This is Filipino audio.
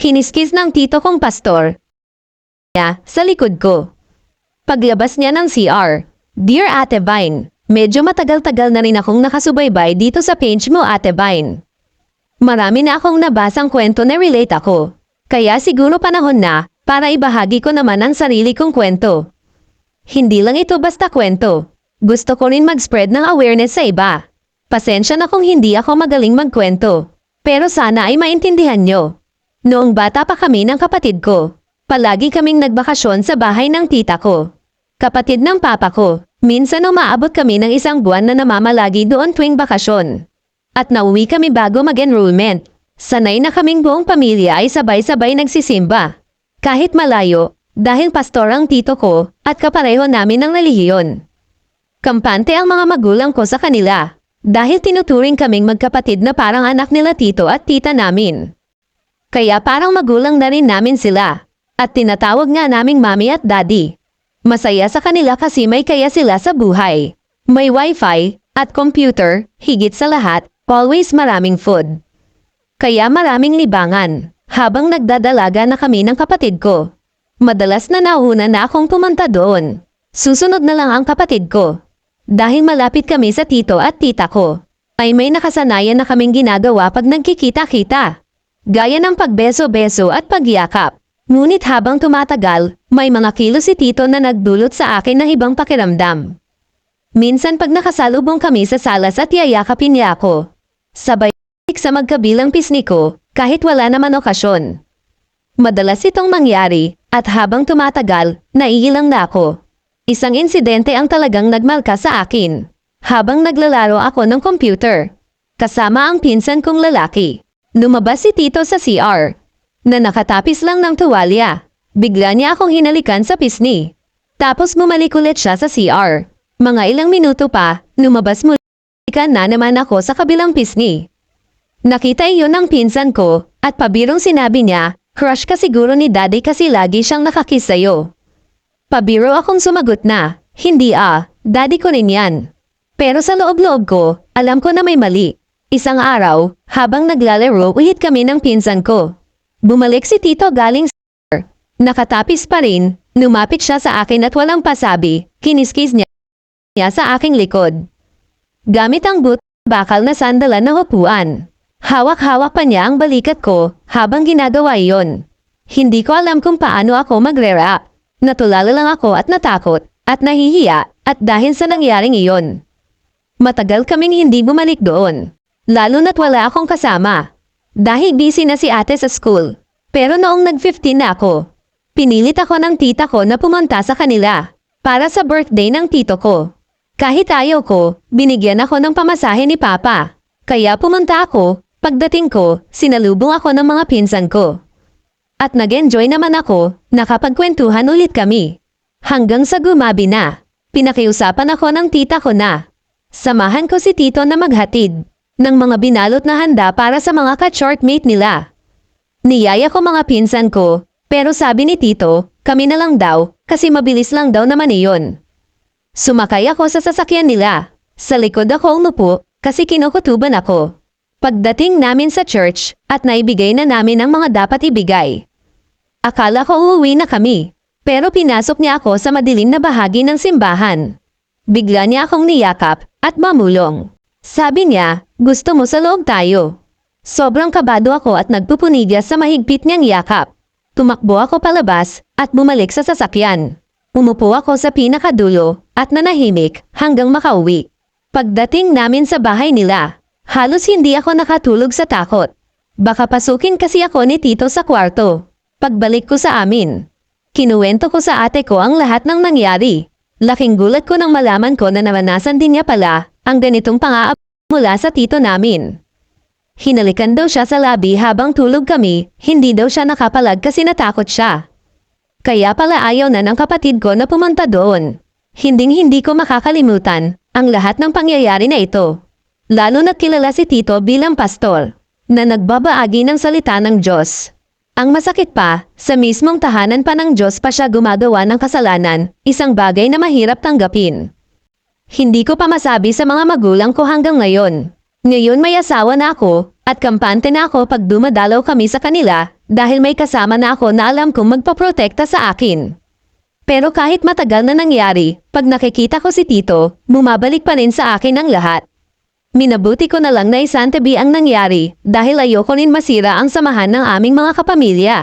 Kiniskis ng tito kong pastor niya sa likod ko. Paglabas niya ng CR, "Dear Ate Vine, medyo matagal-tagal na rin akong nakasubaybay dito sa page mo, Ate Vine. Marami na akong nabasang kwento na relate ako. Kaya siguro panahon na para ibahagi ko naman ang sarili kong kwento. Hindi lang ito basta kwento. Gusto ko rin mag-spread ng awareness sa iba. Pasensya na kung hindi ako magaling magkwento. Pero sana ay maintindihan nyo. Noong bata pa kami ng kapatid ko, palagi kaming nagbakasyon sa bahay ng tita ko. Kapatid ng papa ko, minsan umaabot kami ng 1 buwan na namamalagi doon tuwing bakasyon. At nauwi kami bago mag-enrollment. Sanay na kaming buong pamilya ay sabay-sabay nagsisimba. Kahit malayo, dahil pastor ang tito ko at kapareho namin ng relihiyon. Kampante ang mga magulang ko sa kanila, dahil tinuturing kaming magkapatid na parang anak nila tito at tita namin. Kaya parang magulang na rin namin sila, at tinatawag nga naming mami at daddy. Masaya sa kanila kasi may kaya sila sa buhay. May wifi at computer, higit sa lahat, always maraming food. Kaya maraming libangan, habang nagdadalaga na kami ng kapatid ko. Madalas na nauna na akong pumunta doon. Susunod na lang ang kapatid ko. Dahil malapit kami sa tito at tita ko, ay may nakasanayan na kaming ginagawa pag nagkikita-kita. Gaya ng pagbeso-beso at pagyakap. Ngunit habang tumatagal, may mga kilos si tito na nagdulot sa akin ng ibang pakiramdam. Minsan pag nakasalubong kami sa salas at yayakapin niya ako, sabay sa magkabilang pisngi ko, kahit wala naman okasyon. Madalas itong mangyari, at habang tumatagal, naiilang na ako. Isang insidente ang talagang nagmarka sa akin. Habang naglalaro ako ng computer, kasama ang pinsan kong lalaki. Lumabas si tito sa CR, na nakatapis lang ng tuwalya. Bigla niya akong hinalikan sa pisngi. Tapos bumalik ulit siya sa CR. Mga ilang minuto pa, lumabas muli na naman ako sa kabilang pisngi. Nakita iyon ng pinsan ko, at pabirong sinabi niya, "Crush ka siguro ni daddy kasi lagi siyang nakakiss sa'yo." Pabiro akong sumagot na, "Hindi daddy ko rin yan." Pero sa loob-loob ko, alam ko na may mali. Isang araw, habang naglalaro, uhit kami ng pinsan ko. Bumalik si tito galing sa CR. Nakatapis pa rin, lumapit siya sa akin at walang pasabi, kiniskis niya sa aking likod. Gamit ang bakal na sandalan ng upuan. Hawak-hawak pa niya ang balikat ko habang ginagawa iyon. Hindi ko alam kung paano ako magre-react. Natulala lang ako at natakot, at nahihiya, at dahil sa nangyaring iyon. Matagal kaming hindi bumalik doon. Lalo na't wala akong kasama. Dahil busy na si ate sa school. Pero noong nag-15 na ako, pinilit ako ng tita ko na pumunta sa kanila para sa birthday ng tito ko. Kahit ayaw ko, binigyan ako ng pamasahe ni papa. Kaya pumunta ako, pagdating ko, sinalubong ako ng mga pinsan ko. At nag-enjoy naman ako, nakapagkwentuhan ulit kami. Hanggang sa gumabi na, pinakiusapan ako ng tita ko na samahan ko si tito na maghatid ng mga binalot na handa para sa mga ka-shortmate nila. Niyaya ko mga pinsan ko, pero sabi ni tito, kami na lang daw, kasi mabilis lang daw naman iyon. Sumakay ako sa sasakyan nila. Sa likod ako umupo, kasi kinukutuban ako. Pagdating namin sa church, at naibigay na namin ang mga dapat ibigay. Akala ko uuwi na kami, pero pinasok niya ako sa madilim na bahagi ng simbahan. Bigla niya akong niyakap, at mamulong. Sabi niya, "Gusto mo sa loob tayo?" Sobrang kabado ako at nagpupunigas sa mahigpit niyang yakap. Tumakbo ako palabas, at bumalik sa sasakyan. Umupo ako sa pinakadulo, at nanahimik, hanggang makauwi. Pagdating namin sa bahay nila, halos hindi ako nakatulog sa takot. Baka pasukin kasi ako ni tito sa kwarto. Pagbalik ko sa amin, kinuwento ko sa ate ko ang lahat ng nangyari. Laking gulat ko nang malaman ko na naranasan din niya pala ang ganitong pangaab mula sa tito namin. Hinalikan daw siya sa labi habang tulog kami, hindi daw siya nakapalag kasi natakot siya. Kaya pala ayaw na ng kapatid ko na pumunta doon. Hinding-hindi ko makakalimutan ang lahat ng pangyayari na ito. Lalo na't kilala si tito bilang pastor, na nagbabaagi ng salita ng Diyos. Ang masakit pa, sa mismong tahanan pa ng Diyos pa siya gumagawa ng kasalanan, isang bagay na mahirap tanggapin. Hindi ko pa masabi sa mga magulang ko hanggang ngayon. Ngayon may asawa na ako, at kampante na ako pag dumadalaw kami sa kanila, dahil may kasama na ako na alam kong magpaprotekta sa akin. Pero kahit matagal na nangyari, pag nakikita ko si Tito, bumabalik pa rin sa akin ang lahat. Minabuti ko na lang na isantabi ang nangyari dahil ayoko rin masira ang samahan ng aming mga kapamilya.